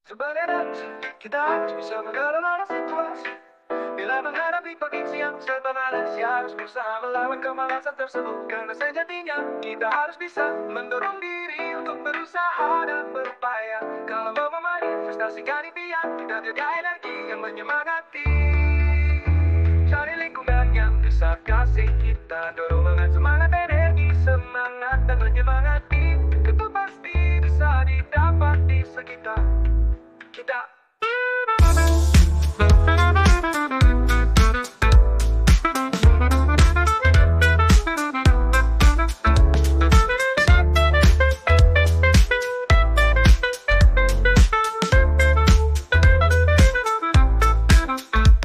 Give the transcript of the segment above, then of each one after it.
Sebagai bangsa, kita harus bisa mengelola situasi. Bila menghadapi kondisi yang serba malas, ya harus berusaha melawan kemalasan tersebut. Karena sejatinya kita harus bisa mendorong diri untuk berusaha dan berupaya. Kalau mau memanifestasikan impian, kita jaga energi yang menyemangati. Cari lingkungan yang bisa kasih kita dorongan, semangat, energi, semangat dan menyemangati. Itu pasti bisa didapat di sekitar kita.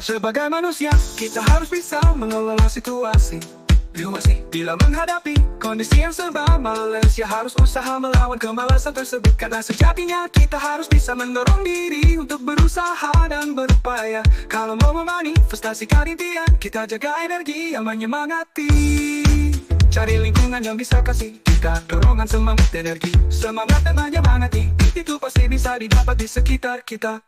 Sebagai manusia, kita harus bisa mengelola situasi. Bila menghadapi kondisi yang serba malas, ya harus usaha melawan kemalasan tersebut. Karena sejatinya kita harus bisa mendorong diri untuk berusaha dan berupaya. Kalau mau memanifestasikan impian, kita jaga energi yang menyemangati. Cari lingkungan yang bisa kasih kita dorongan, semangat, energi, semangat dan menyemangati. Itu pasti bisa didapat di sekitar kita.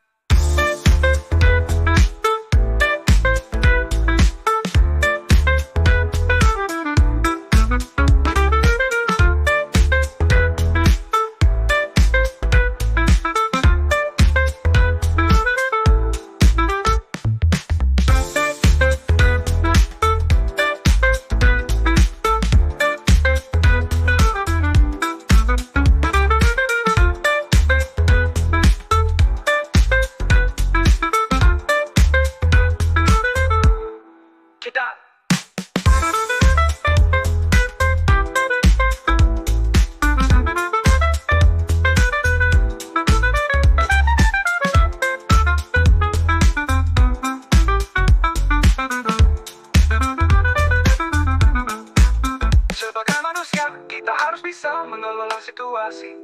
Sebagai manusia, kita harus bisa mengelola situasi.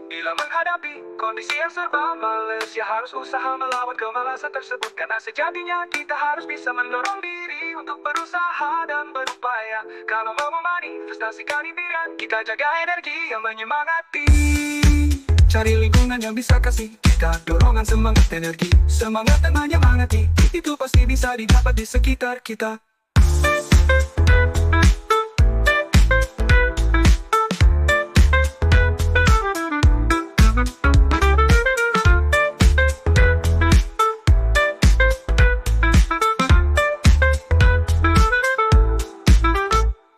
Bila menghadapi kondisi yang serba malas, ya harus usaha melawan kemalasan tersebut. Karena sejatinya kita harus bisa mendorong diri untuk berusaha dan berupaya. Kalau mau memanifestasikan impian, kita jaga energi yang menyemangati. Cari lingkungan yang bisa kasih kita dorongan, semangat, energi, semangat dan menyemangati. Itu pasti bisa didapat di sekitar kita.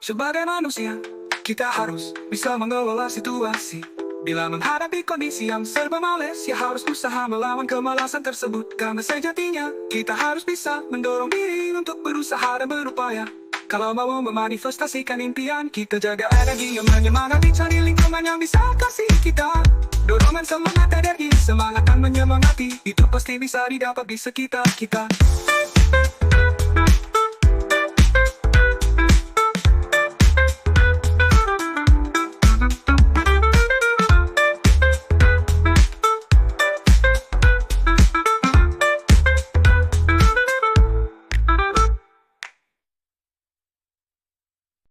Sebagai manusia, kita harus bisa mengelola situasi. Bila menghadapi kondisi yang serba malas, ya harus usaha melawan kemalasan tersebut. Karena sejatinya, kita harus bisa mendorong diri untuk berusaha dan berupaya. Kalau mau memanifestasikan impian, kita jaga energi yang menyemangati. Cari lingkungan yang bisa kasih kita dorongan, semangat, energi, semangat dan menyemangati. Itu pasti bisa didapat di sekitar kita.